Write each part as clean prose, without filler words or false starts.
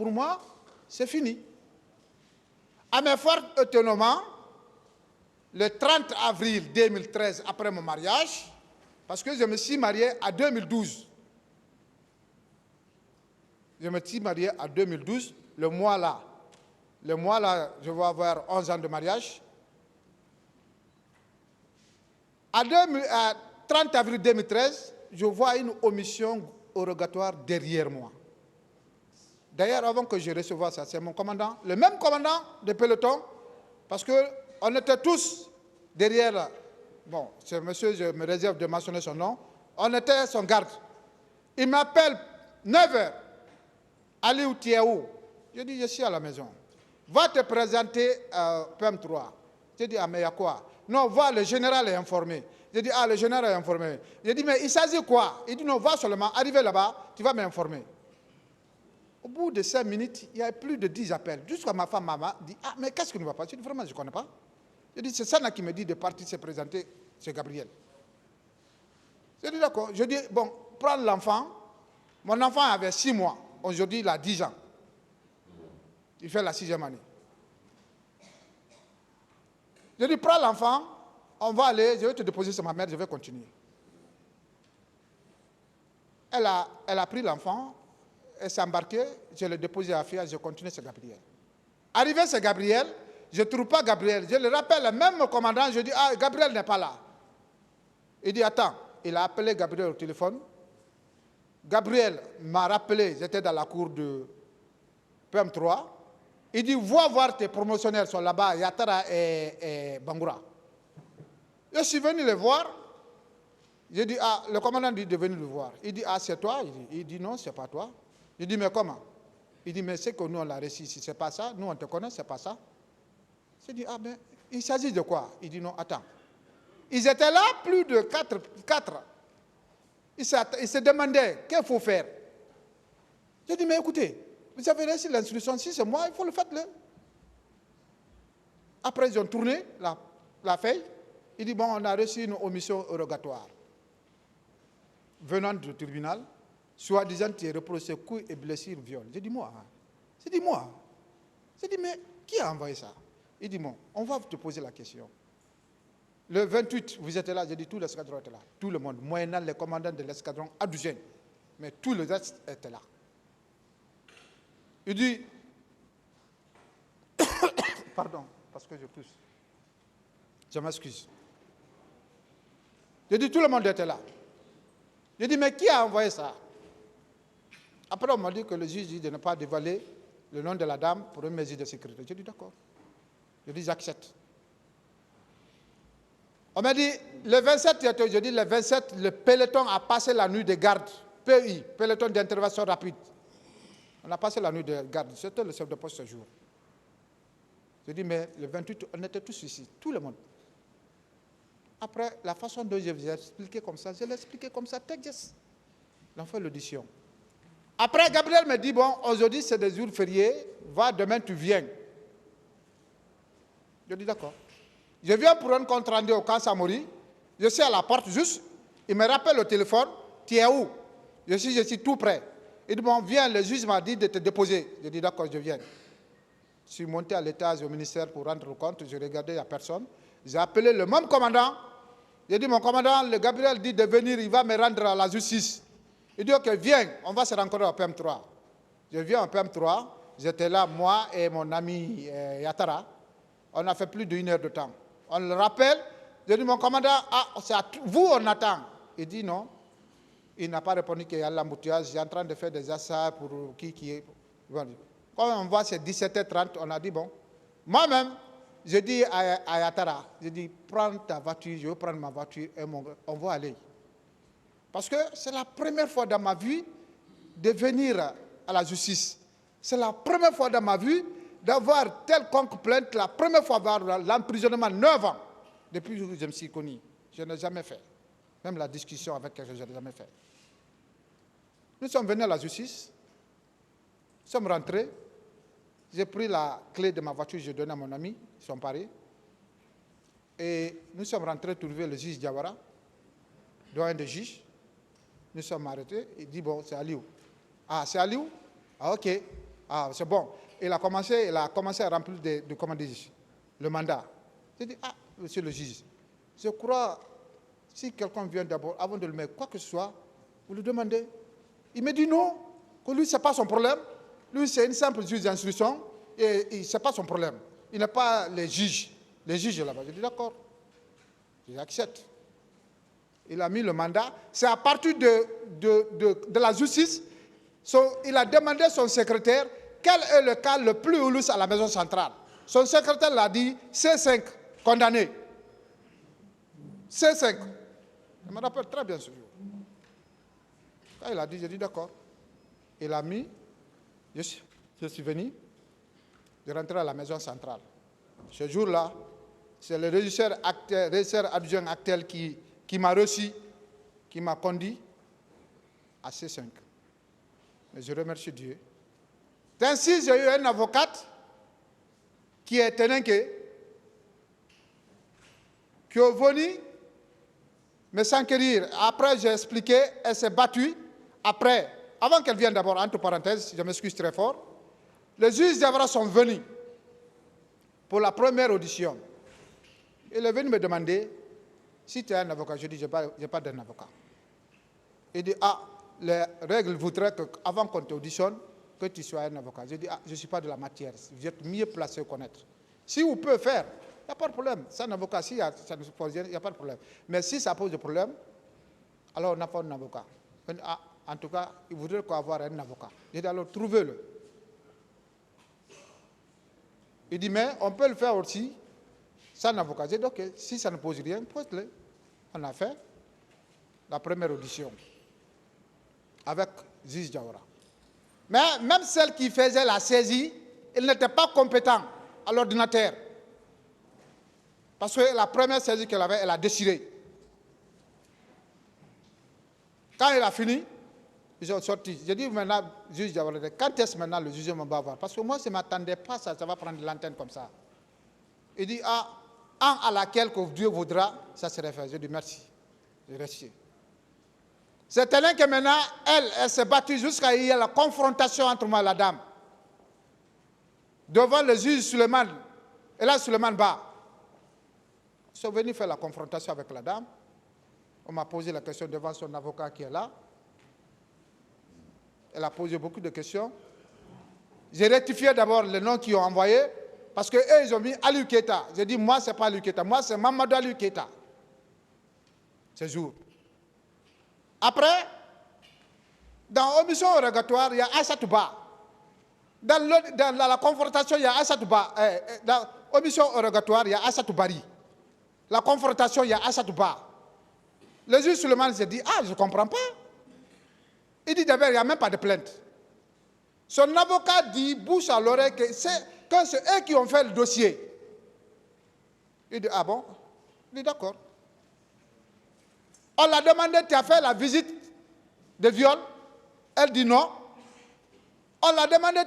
pour moi, c'est fini. À mes forts étonnements, le 30 avril 2013, après mon mariage, parce que je me suis marié à 2012. Je me suis marié à 2012, le mois là, je vais avoir 11 ans de mariage. À 30 avril 2013, je vois une omission rogatoire derrière moi. D'ailleurs, avant que je reçoive ça, c'est mon commandant, le même commandant de peloton, parce qu'on était tous derrière, bon, ce monsieur, je me réserve de mentionner son nom, on était son garde. Il m'appelle 9h, allez où tu es où? Je dis, je suis à la maison. Va te présenter à PM3. Je dis, ah mais il y a quoi? Non, va, le général est informé. Je dis, ah, le général est informé. Je dis, mais il s'agit quoi? Il dit, non, va seulement, arrivé là-bas, tu vas m'informer. Au bout de 5 minutes, il y a plus de 10 appels. Jusqu'à ma femme, maman, dit, ah, mais qu'est-ce qui ne va pas? Je dis, vraiment, je ne connais pas. Je dis, c'est ça qui me dit de partir se présenter chez Gabriel. Je dis, d'accord. Je dis, bon, prends l'enfant. Mon enfant avait 6 mois. Aujourd'hui, il a 10 ans. Il fait la 6e année. Je dis, prends l'enfant, on va aller, je vais te déposer sur ma mère, je vais continuer. Elle a pris l'enfant, elle s'est embarquée, je l'ai déposé à Fia, je continue sur Gabriel. Arrivé sur Gabriel, je ne trouve pas Gabriel. Je le rappelle, même au commandant, je dis, ah, Gabriel n'est pas là. Il dit, attends, il a appelé Gabriel au téléphone. Gabriel m'a rappelé, j'étais dans la cour de PM3. Il dit, va voir tes promotionnaires sont là-bas, Yatara et Bangoura. Je suis venu les voir. J'ai dit, ah, le commandant dit de venir le voir. Il dit, ah, c'est toi? Il dit, non, c'est pas toi. Je dis, mais comment? Il dit, mais c'est que nous, on l'a reçu ici, c'est pas ça. Nous, on te connaît, c'est pas ça. J'ai dit, ah, mais il s'agit de quoi? Il dit, non, attends. Ils étaient là, plus de 4. Ils se demandaient, qu'est-ce qu'il faut faire? J'ai dit, mais écoutez, vous avez reçu l'instruction, si c'est moi, il faut le faire. Après, ils ont tourné la feuille. Il dit, bon, on a reçu une omission rogatoire. Venant du tribunal, soi-disant, tu es reproché coups et blessures, viol. J'ai dit, moi. J'ai dit, moi. J'ai dit, mais qui a envoyé ça? Il dit, bon, on va te poser la question. Le 28, vous êtes là, j'ai dit, tout l'escadron était là. Tout le monde, moyennant les commandants de l'escadron Adoujen. Mais tout le reste était là. Il dit, pardon, parce que je tousse. Je m'excuse. J'ai dit, tout le monde était là. J'ai dit, mais qui a envoyé ça? Après, on m'a dit que le juge dit de ne pas dévoiler le nom de la dame pour une mesure de sécurité. J'ai dit, d'accord. J'ai dit, j'accepte. On m'a dit, le 27, je dis, le 27, le peloton a passé la nuit de garde. PI, peloton d'intervention rapide. On a passé la nuit de garde. C'était le chef de poste ce jour. Je dis, mais le 28, on était tous ici, tout le monde. Après, la façon dont je vous ai expliqué comme ça, je l'ai expliqué comme ça, texte. On fait l'audition. Après, Gabriel me dit, bon, aujourd'hui, c'est des jours fériés, va, demain, tu viens. Je dis, d'accord. Je viens pour un compte rendu au camp Samori. Je suis à la porte juste. Il me rappelle au téléphone, tu es où? Je suis tout prêt. Il dit, bon, viens, le juge m'a dit de te déposer. Je dis, d'accord, je viens. Je suis monté à l'étage au ministère pour rendre compte. Je regardais, il n'y a personne. J'ai appelé le même commandant. J'ai dit, mon commandant, le Gabriel dit de venir, il va me rendre à la justice. Il dit, ok, viens, on va se rencontrer au PM3. Je viens au PM3. J'étais là, moi et mon ami Yatara. On a fait plus d'1 heure de temps. On le rappelle. J'ai dit, mon commandant, ah, c'est à vous, on attend. Il dit non. Il n'a pas répondu qu'il y a l'embouteillage. J'ai en train de faire des achats pour qui est. Quand on voit c'est 17h30, on a dit, bon. Moi-même, je dis à Yatara, je dis, prends ta voiture, je vais prendre ma voiture et on va aller. Parce que c'est la première fois dans ma vie de venir à la justice. C'est la première fois dans ma vie d'avoir telle plainte, la première fois d'avoir l'emprisonnement 9 ans, depuis que je me suis connu. Je n'ai jamais fait. Même la discussion avec quelqu'un, je n'ai jamais fait. Nous sommes venus à la justice, nous sommes rentrés, j'ai pris la clé de ma voiture, j'ai donné à mon ami, ils sont parés, et nous sommes rentrés trouver le juge Diawara, doyen des juges. Nous sommes arrêtés, il dit, bon, c'est Aliou. Ah, c'est Aliou? Ah, ok. Ah, c'est bon. Il a commencé à remplir comment dire, le mandat. J'ai dit, ah, monsieur le juge, je crois, si quelqu'un vient d'abord, avant de le mettre, quoi que ce soit, vous lui demandez. Il me dit non, que lui, ce n'est pas son problème. Lui, c'est une simple juge d'instruction et ce n'est pas son problème. Il n'a pas les juges. Les juges là-bas. J'ai dit d'accord. J'accepte. Il a mis le mandat. C'est à partir de la justice, il a demandé à son secrétaire quel est le cas le plus houlous à la maison centrale. Son secrétaire l'a dit, C5, condamné. C5. Je me rappelle très bien ce jour. Quand il a dit, j'ai dit d'accord. Il a mis, je suis venu, je rentrais à la maison centrale. Ce jour-là, c'est le régisseur adjoint actuel qui m'a reçu, qui m'a conduit à C5. Mais je remercie Dieu. Ainsi, j'ai eu un avocat qui est Tenenke, qui est venu me s'enquérir. Après, j'ai expliqué, elle s'est battue. Après, avant qu'elle vienne d'abord, entre parenthèses, je m'excuse très fort, les juges d'Avra sont venus pour la première audition. Il est venu me demander si tu es un avocat. Je dis, je n'ai pas d'un avocat. Il dit, ah, les règles voudraient qu'avant qu'on t'auditionne, que tu sois un avocat. Je dis, ah, je ne suis pas de la matière. Vous êtes mieux placé à connaître. Si vous pouvez faire, il n'y a pas de problème. C'est un avocat, si ça ne se pose, il n'y a pas de problème. Mais si ça pose des problèmes, alors on n'a pas un avocat. Ah, en tout cas, il voudrait avoir un avocat. J'ai dit, alors trouvez-le. Il dit, mais on peut le faire aussi sans avocat. J'ai dit, ok, si ça ne pose rien, pose-le. On a fait la première audition avec Ziz Diawara. Mais même celle qui faisait la saisie, il n'était pas compétent à l'ordinateur. Parce que la première saisie qu'elle avait, elle a déchiré. Quand il a fini, ils ont sorti. J'ai dit maintenant, juge Diawara, quand est-ce maintenant le jugement va voir? Parce que moi, je ne m'attendais pas ça va prendre l'antenne comme ça. Il dit, ah, à laquelle que Dieu voudra, ça serait fait. Je dis merci. Je reste. C'est tellement que maintenant, elle s'est battue jusqu'à y a la confrontation entre moi et la dame. Devant le juge Suleiman. Et là, Suleiman Ba. Ils sont venus faire la confrontation avec la dame. On m'a posé la question devant son avocat qui est là. Elle a posé beaucoup de questions. J'ai rectifié d'abord les noms qu'ils ont envoyés. Parce qu'eux, ils ont mis Aliou Keita. J'ai dit, moi, ce n'est pas Aliou Keita. Moi, c'est Mamadou Aliou Keita. Ce jour. Après, dans l'omission rogatoire, il y a Aïssatou Ba. Dans la confrontation, il y a Aïssatou Ba. Dans l'omission rogatoire, il y a Aïssatou Bari. La confrontation, il y a Aïssatou Ba. Le juge Suleiman s'est dit, ah, je ne comprends pas. Il dit d'abord, il n'y a même pas de plainte. Son avocat dit, bouche à l'oreille, que c'est eux qui ont fait le dossier. Il dit, ah bon? Il dit, d'accord. On l'a demandé, tu as fait la visite de viol? Elle dit non. On l'a demandé,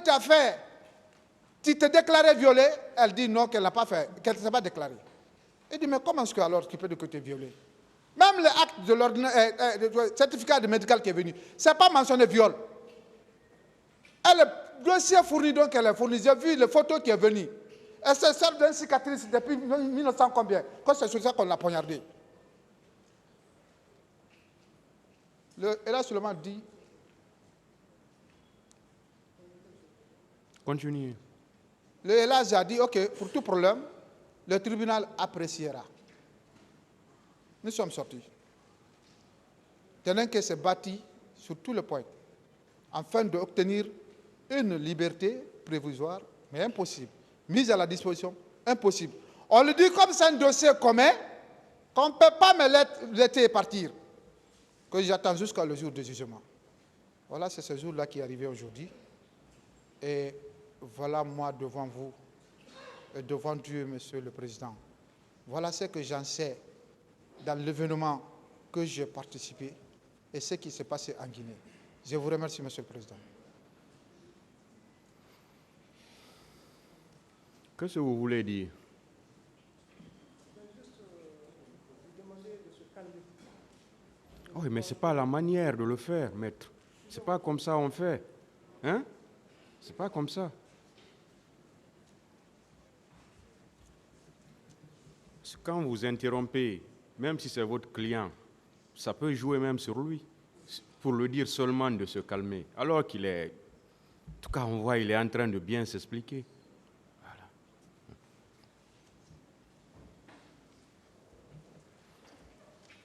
tu t'es déclaré violée? Elle dit non, qu'elle n'a pas fait, qu'elle ne s'est pas déclarée. Il dit, mais comment est-ce que alors tu peux dire que tu es violée? Même l'acte de le certificat de médical qui est venu, ce n'est pas mentionné viol. Et le dossier fourni, donc elle est fournie. J'ai vu les photos qui est venue. Elle se sert d'une cicatrice depuis 1900 combien? Quand c'est sur ça qu'on l'a poignardée. Et là, Suleiman dit. Continue. Le Elage a dit, ok, pour tout problème, le tribunal appréciera. Nous sommes sortis. Tenant que s'est bâti sur tous les points, afin d'obtenir une liberté provisoire, mais impossible. Mise à la disposition, impossible. On le dit comme c'est un dossier commun, qu'on ne peut pas me laisser partir, que j'attends jusqu'à le jour du jugement. Voilà, c'est ce jour-là qui est arrivé aujourd'hui. Et voilà moi devant vous, et devant Dieu, Monsieur le Président. Voilà ce que j'en sais dans l'événement que j'ai participé et ce qui s'est passé en Guinée. Je vous remercie, Monsieur le Président. Qu'est-ce que vous voulez dire? Oui, mais ce n'est pas la manière de le faire, maître. Ce n'est pas comme ça on fait. Hein? C'est pas comme ça. Quand vous interrompez, même si c'est votre client, ça peut jouer même sur lui, pour le dire seulement de se calmer. Alors qu'il est, en tout cas on voit, il est en train de bien s'expliquer. Voilà.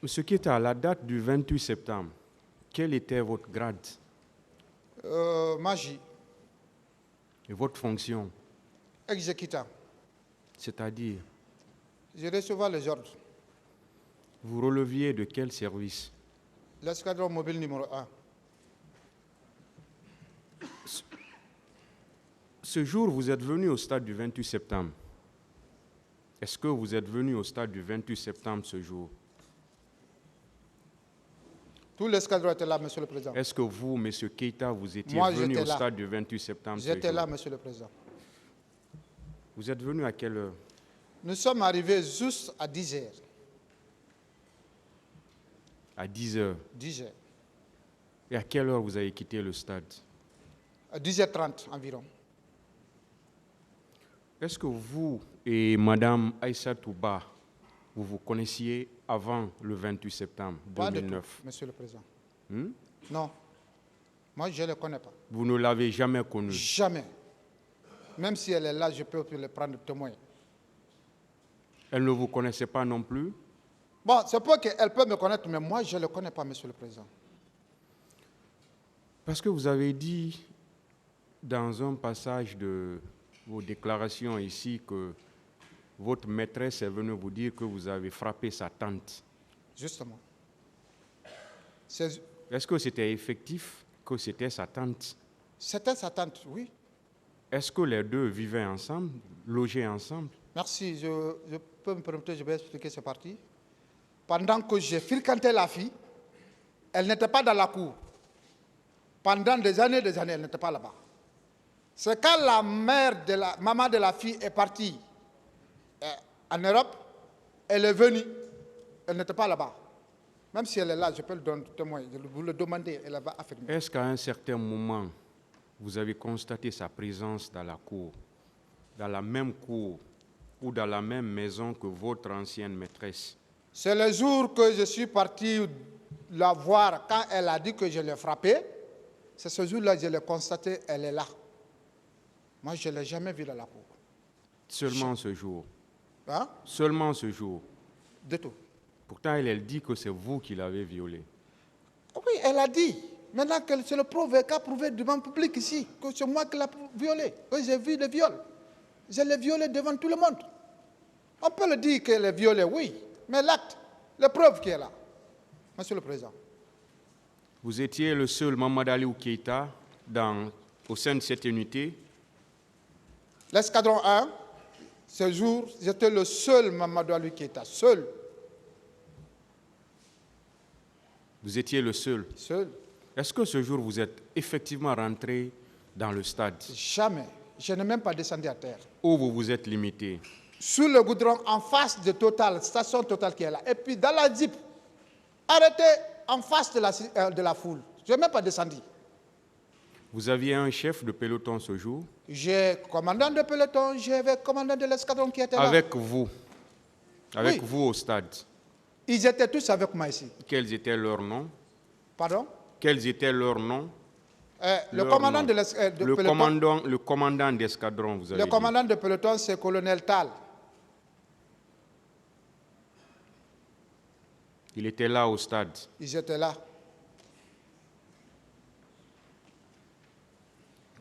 Monsieur Keita, à la date du 28 septembre, quel était votre grade Magie, et votre fonction? exécutant. C'est-à-dire, Je recevais les ordres. vous releviez de quel service? L'escadron mobile numéro 1. Ce jour, vous êtes venu au stade du 28 septembre. Est-ce que vous êtes venu au stade du 28 septembre ce jour? Tout l'escadron était là, Monsieur le Président. Est-ce que vous, M. Keita, vous étiez Moi, venu j'étais au là. stade du 28 septembre ce J'étais jour? là, Monsieur le Président. Vous êtes venu à quelle heure? Nous sommes arrivés juste à 10 heures. À 10 heures. 10 heures. Et à quelle heure vous avez quitté le stade? À 10h30 environ. Est-ce que vous et Mme Aïssa Touba, vous vous connaissiez avant le 28 septembre Pas de 2009? tout, Monsieur le Président. Hmm? Non. Moi, je ne le connais pas. Vous ne l'avez jamais connue? Jamais. Même si elle est là, je peux le prendre témoin. Elle ne vous connaissait pas non plus? Bon, c'est pas qu'elle peut me connaître, mais moi, je ne le connais pas, Monsieur le Président. Parce que vous avez dit dans un passage de vos déclarations ici que votre maîtresse est venue vous dire que vous avez frappé sa tante. Justement. Est-ce que c'était effectif que c'était sa tante? C'était sa tante, oui. Est-ce que les deux vivaient ensemble, logeaient ensemble? Merci, je peux me permettre, je vais expliquer cette partie. Pendant que j'ai fréquenté la fille, elle n'était pas dans la cour. Pendant des années, elle n'était pas là-bas. C'est quand la maman de la fille est partie en Europe, elle est venue, elle n'était pas là-bas. Même si elle est là, je peux le donner témoin, je vous le demander, elle va affirmer. Est-ce qu'à un certain moment, vous avez constaté sa présence dans la cour, dans la même cour ou dans la même maison que votre ancienne maîtresse? C'est le jour que je suis parti la voir, quand elle a dit que je l'ai frappée, c'est ce jour-là que je l'ai constaté, elle est là. Moi, je ne l'ai jamais vue dans la cour. Seulement ce jour? Hein? Seulement ce jour? De tout. Pourtant, elle dit que c'est vous qui l'avez violée. Oui, elle a dit. Maintenant que c'est le prouvé, qu'a prouvé devant le public ici, que c'est moi qui l'ai violée. Oui, j'ai vu le viol. Je l'ai violée devant tout le monde. On peut le dire qu'elle est violée, oui. Mais l'acte, la preuve qui est là. Monsieur le Président. Vous étiez le seul Mamadou Aliou Keita au sein de cette unité? L'escadron 1, ce jour, j'étais le seul Mamadou Aliou Keita, seul. Vous étiez le seul? Seul. Est-ce que ce jour, vous êtes effectivement rentré dans le stade? Jamais. Je n'ai même pas descendu à terre. Où vous vous êtes limité? Sous le goudron, en face de Total, station Total qui est là. Et puis dans la Jeep, arrêté en face de la foule. Je n'ai même pas descendu. Vous aviez un chef de peloton ce jour? J'ai commandant de peloton, j'avais commandant de l'escadron qui était là. Avec vous? Avec Oui. vous au stade? Ils étaient tous avec moi ici. Quels étaient leurs noms? Pardon? Quels étaient leurs noms? Le commandant de peloton. Le commandant d'escadron, vous avez Le dit. commandant de peloton, c'est colonel Tal. Il était là au stade. Ils étaient là.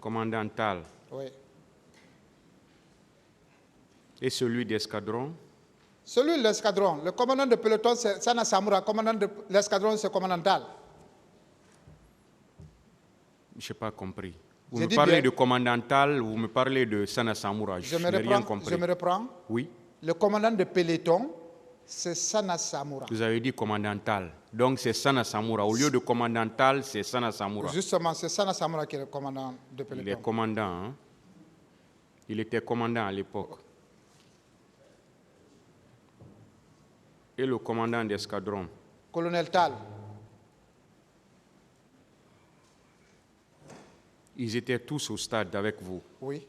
Commandant Tal. Oui. Et celui d'escadron? Celui de l'escadron, le commandant de peloton, c'est Sana Samoura. Le commandant de l'escadron, c'est commandant Tal. Je n'ai pas compris. Vous J'ai me dit parlez bien. de commandant Tal, vous me parlez de Sana Samoura. Je n'ai rien compris. Je me reprends. Oui. Le commandant de peloton, c'est Sana Samoura. Vous avez dit commandant Tal. Donc c'est Sana Samoura. Au lieu de commandant Tal, c'est Sana Samoura. Justement, c'est Sana Samoura qui est le commandant de peloton. Il est commandant. Hein? Il était commandant à l'époque. Et le commandant d'escadron? Colonel Tal. Ils étaient tous au stade avec vous. Oui.